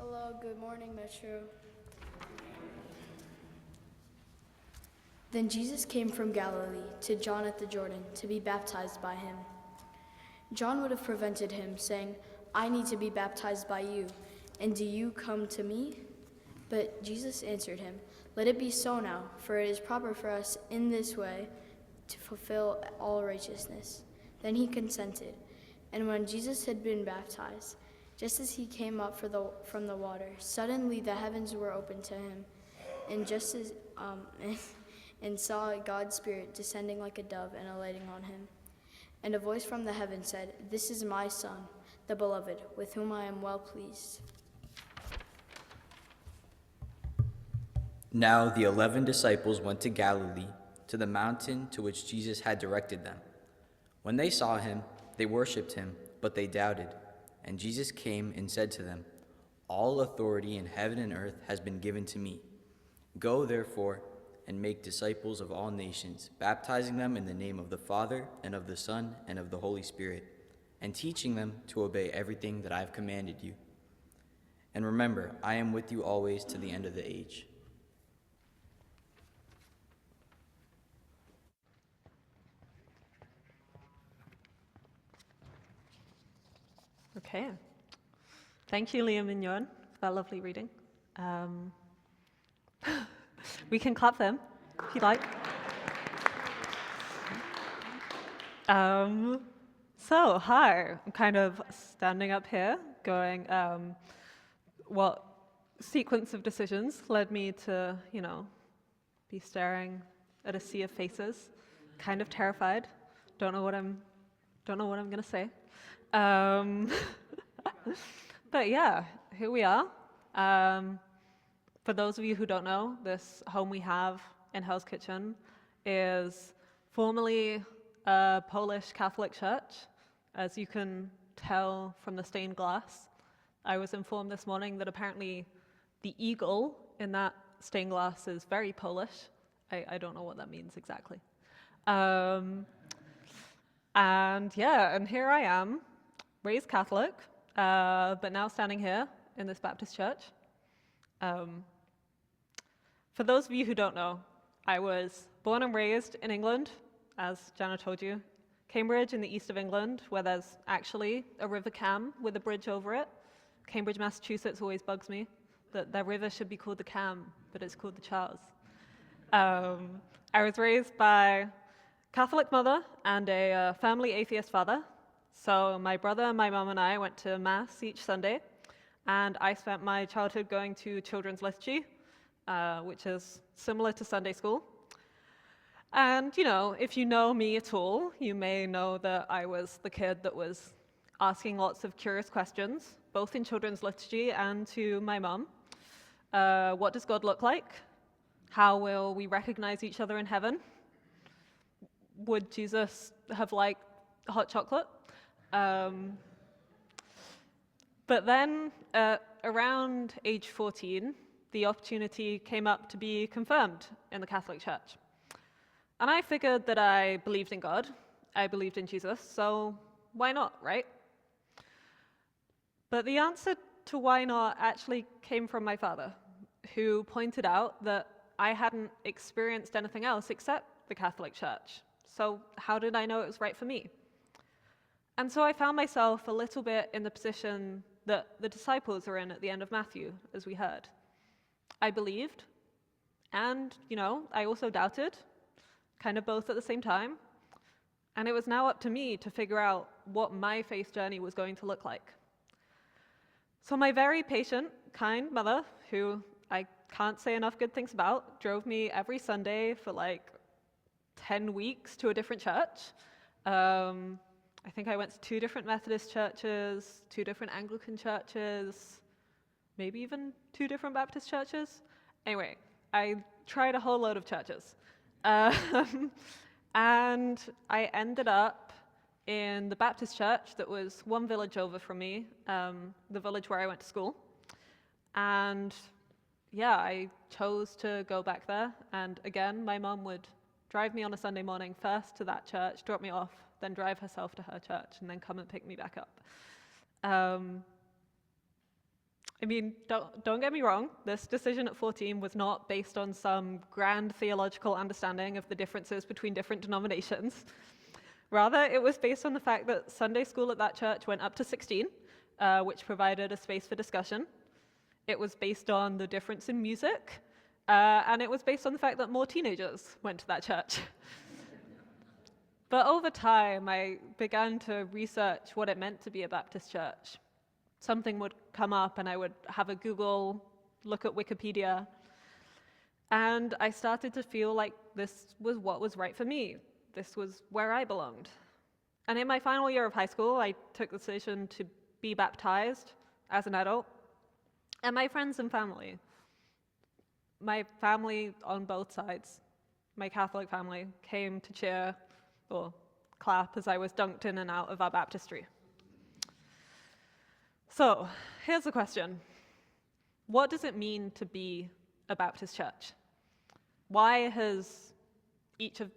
Hello, good morning, Metro. Then Jesus came from Galilee to John at the Jordan to be baptized by him. John would have prevented him, saying, "I need to be baptized by you, and do you come to me?" But Jesus answered him, "Let it be so now, for it is proper for us in this way to fulfill all righteousness." Then he consented. And when Jesus had been baptized, just as he came up from the water, suddenly the heavens were opened to him, and and saw God's Spirit descending like a dove and alighting on him. And a voice from the heaven said, "This is my Son, the beloved, with whom I am well pleased." Now the 11 disciples went to Galilee, to the mountain to which Jesus had directed them. When they saw him, they worshipped him, but they doubted. And Jesus came and said to them, "All authority in heaven and earth has been given to me. Go, therefore, and make disciples of all nations, baptizing them in the name of the Father, and of the Son, and of the Holy Spirit, and teaching them to obey everything that I have commanded you. And remember, I am with you always to the end of the age." Okay. Thank you, Liam and Yon, for that lovely reading. We can clap them, if you like. Hi, I'm kind of standing up here going, what sequence of decisions led me to, be staring at a sea of faces, kind of terrified, don't know what I'm gonna say. But yeah, here we are. For those of you who don't know, this home we have in Hell's Kitchen is formerly a Polish Catholic church, as you can tell from the stained glass. I was informed this morning that apparently the eagle in that stained glass is very Polish. I don't know what that means exactly. And here I am, raised Catholic, but now standing here in this Baptist church. For those of you who don't know, I was born and raised in England, as Jana told you, Cambridge in the east of England, where there's actually a river Cam with a bridge over it. Cambridge, Massachusetts always bugs me that their river should be called the Cam, but it's called the Charles. I was raised by Catholic mother and a family atheist father. So my brother, my mum, and I went to Mass each Sunday, and I spent my childhood going to children's liturgy, which is similar to Sunday school. And, if you know me at all, you may know that I was the kid that was asking lots of curious questions, both in children's liturgy and to my mum. What does God look like? How will we recognize each other in heaven? Would Jesus have liked hot chocolate? But then, around age 14, the opportunity came up to be confirmed in the Catholic Church. And I figured that I believed in God, I believed in Jesus, so why not, right? But the answer to why not actually came from my father, who pointed out that I hadn't experienced anything else except the Catholic Church. So how did I know it was right for me? And so I found myself a little bit in the position that the disciples are in at the end of Matthew, as we heard. I believed, and, I also doubted, kind of both at the same time. And it was now up to me to figure out what my faith journey was going to look like. So my very patient, kind mother, who I can't say enough good things about, drove me every Sunday for 10 weeks to a different church. I think I went to 2 different Methodist churches, 2 different Anglican churches, maybe even 2 different Baptist churches. Anyway, I tried a whole load of churches. And I ended up in the Baptist church that was 1 village over from me, the village where I went to school. And I chose to go back there. And again, my mom would drive me on a Sunday morning first to that church, drop me off, then drive herself to her church, and then come and pick me back up. I mean, don't get me wrong, this decision at 14 was not based on some grand theological understanding of the differences between different denominations. Rather, it was based on the fact that Sunday school at that church went up to 16, which provided a space for discussion. It was based on the difference in music, and it was based on the fact that more teenagers went to that church. But over time, I began to research what it meant to be a Baptist church. Something would come up and I would have a Google, look at Wikipedia, and I started to feel like this was what was right for me. This was where I belonged. And in my final year of high school, I took the decision to be baptized as an adult. And my friends and family, my family on both sides, my Catholic family, came to cheer or clap as I was dunked in and out of our baptistry. So, here's the question. What does it mean to be a Baptist church? Why has each of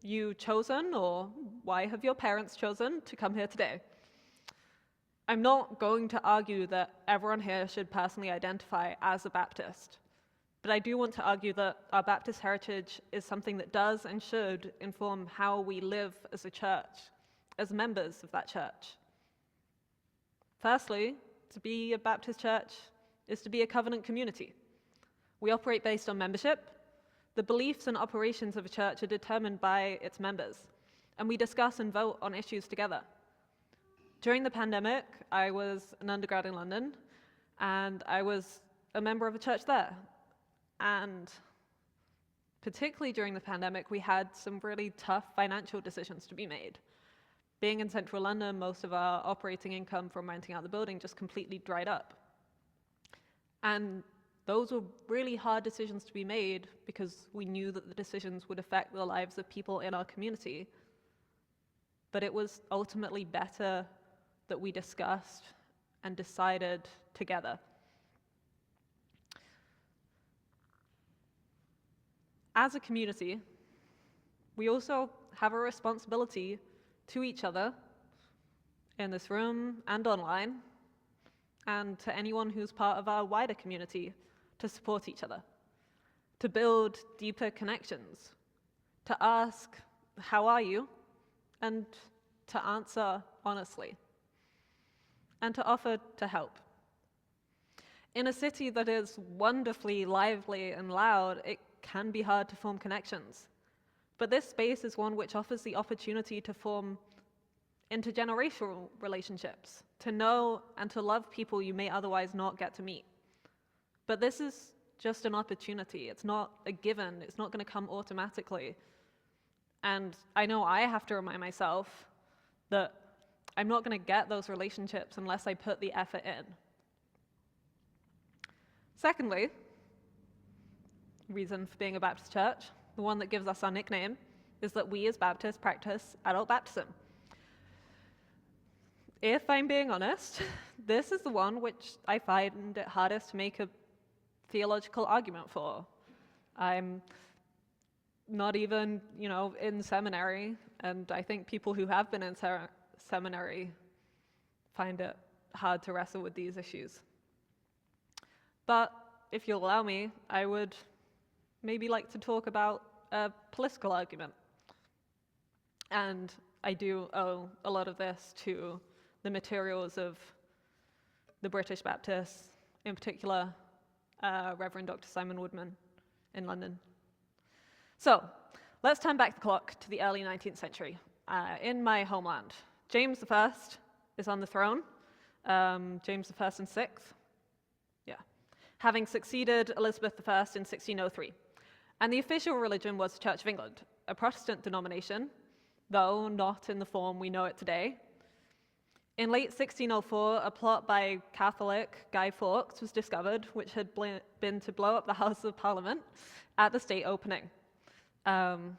you chosen, or why have your parents chosen to come here today? I'm not going to argue that everyone here should personally identify as a Baptist, but I do want to argue that our Baptist heritage is something that does and should inform how we live as a church, as members of that church. Firstly, to be a Baptist church is to be a covenant community. We operate based on membership. The beliefs and operations of a church are determined by its members, and we discuss and vote on issues together. During the pandemic, I was an undergrad in London, and I was a member of a church there. And particularly during the pandemic, we had some really tough financial decisions to be made. Being in central London, most of our operating income from renting out the building just completely dried up. And those were really hard decisions to be made because we knew that the decisions would affect the lives of people in our community. But it was ultimately better that we discussed and decided together. As a community, we also have a responsibility to each other in this room and online, and to anyone who's part of our wider community, to support each other, to build deeper connections, to ask, how are you? And to answer honestly, and to offer to help. In a city that is wonderfully lively and loud, it can be hard to form connections. But this space is one which offers the opportunity to form intergenerational relationships, to know and to love people you may otherwise not get to meet. But this is just an opportunity. It's not a given. It's not going to come automatically. And I know I have to remind myself that I'm not going to get those relationships unless I put the effort in. Secondly, reason for being a Baptist church, the one that gives us our nickname, is that we as Baptists practice adult baptism. If I'm being honest, this is the one which I find it hardest to make a theological argument for. I'm not even, in seminary, and I think people who have been in seminary find it hard to wrestle with these issues. But if you'll allow me, I would maybe like to talk about a political argument. And I do owe a lot of this to the materials of the British Baptists, in particular, Reverend Dr. Simon Woodman in London. So, let's turn back the clock to the early 19th century. In my homeland, James I is on the throne, James I and VI, having succeeded Elizabeth I in 1603. And the official religion was the Church of England, a Protestant denomination, though not in the form we know it today. In late 1604, a plot by Catholic Guy Fawkes was discovered, which had been to blow up the House of Parliament at the state opening. And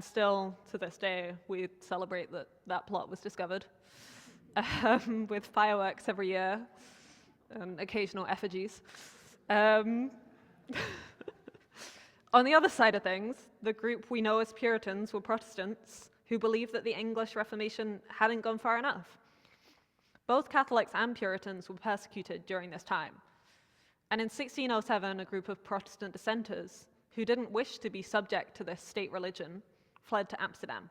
still, to this day, we celebrate that that plot was discovered, with fireworks every year and occasional effigies. On the other side of things, the group we know as Puritans were Protestants who believed that the English Reformation hadn't gone far enough. Both Catholics and Puritans were persecuted during this time, And in 1607, a group of Protestant dissenters who didn't wish to be subject to this state religion fled to Amsterdam.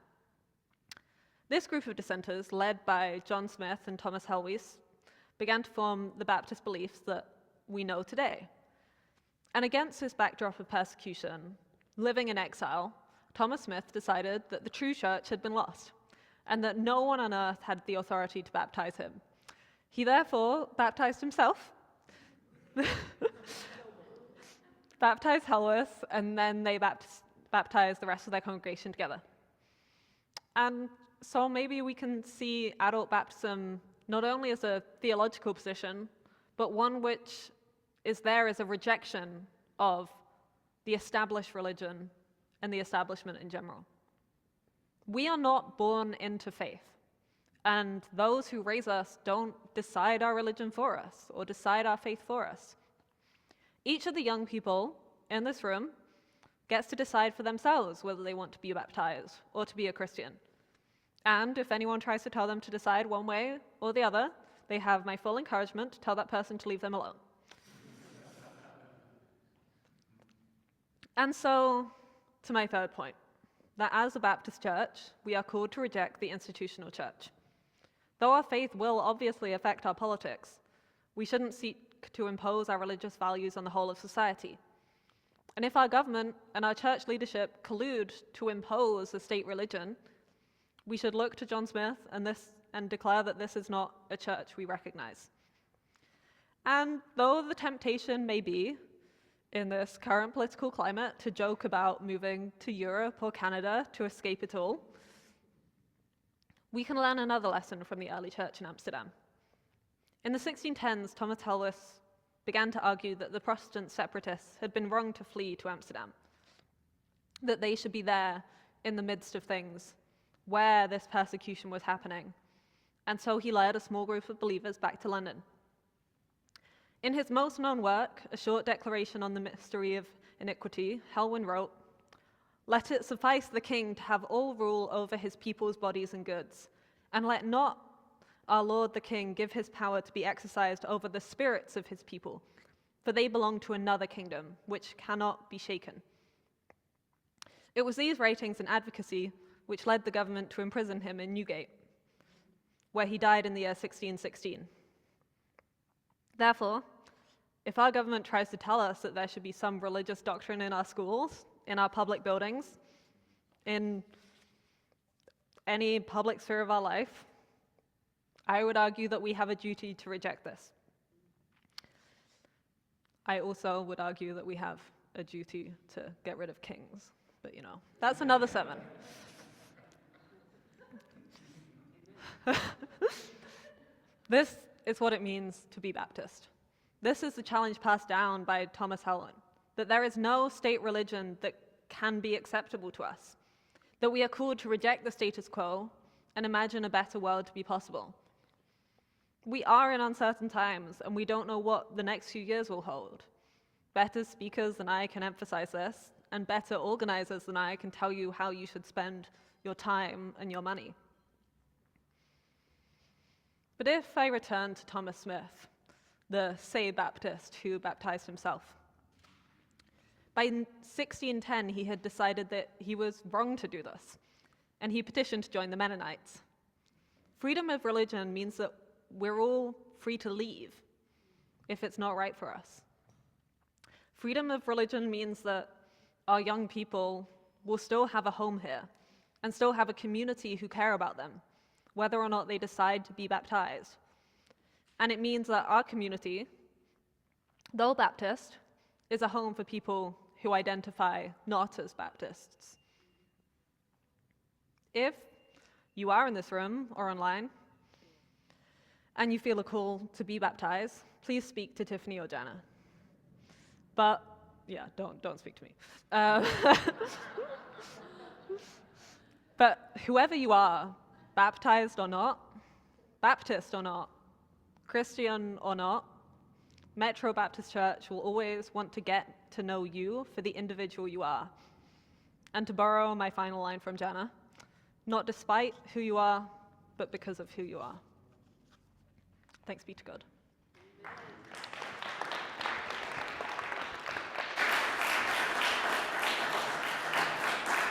This group of dissenters, led by John Smith and Thomas Helwys, began to form the Baptist beliefs that we know today. And against this backdrop of persecution, living in exile, Thomas Smith decided that the true church had been lost and that no one on earth had the authority to baptize him. He therefore baptized himself, baptized Helwys, and then they baptized the rest of their congregation together. And so maybe we can see adult baptism not only as a theological position, but one which is there as a rejection of the established religion and the establishment in general. We are not born into faith, and those who raise us don't decide our religion for us or decide our faith for us. Each of the young people in this room gets to decide for themselves whether they want to be baptized or to be a Christian. And if anyone tries to tell them to decide one way or the other, they have my full encouragement to tell that person to leave them alone. And so, to my third point, that as a Baptist church, we are called to reject the institutional church. Though our faith will obviously affect our politics, we shouldn't seek to impose our religious values on the whole of society. And if our government and our church leadership collude to impose a state religion, we should look to John Smith and declare that this is not a church we recognize. And though the temptation may be, in this current political climate, to joke about moving to Europe or Canada to escape it all, we can learn another lesson from the early church in Amsterdam. In the 1610s, Thomas Helwys began to argue that the Protestant separatists had been wrong to flee to Amsterdam, that they should be there in the midst of things, where this persecution was happening. And so he led a small group of believers back to London. In his most known work, A Short Declaration on the Mystery of Iniquity, Helwyn wrote, "Let it suffice the king to have all rule over his people's bodies and goods, and let not our Lord the King give his power to be exercised over the spirits of his people, for they belong to another kingdom, which cannot be shaken." It was these writings and advocacy which led the government to imprison him in Newgate, where he died in the year 1616. Therefore, if our government tries to tell us that there should be some religious doctrine in our schools, in our public buildings, in any public sphere of our life, I would argue that we have a duty to reject this. I also would argue that we have a duty to get rid of kings, but that's another sermon. This is what it means to be Baptist. This is the challenge passed down by Thomas Helwyn, that there is no state religion that can be acceptable to us, that we are called to reject the status quo and imagine a better world to be possible. We are in uncertain times, and we don't know what the next few years will hold. Better speakers than I can emphasize this, and better organizers than I can tell you how you should spend your time and your money. But if I return to Thomas Smith, the saved Baptist who baptized himself, by 1610 he had decided that he was wrong to do this, and he petitioned to join the Mennonites. Freedom of religion means that we're all free to leave if it's not right for us. Freedom of religion means that our young people will still have a home here and still have a community who care about them, whether or not they decide to be baptized. And it means that our community, though Baptist, is a home for people who identify not as Baptists. If you are in this room or online, and you feel a call to be baptized, please speak to Tiffany or Jana. But, don't speak to me. But whoever you are, baptized or not, Baptist or not, Christian or not, Metro Baptist Church will always want to get to know you for the individual you are. And to borrow my final line from Jana, not despite who you are, but because of who you are. Thanks be to God.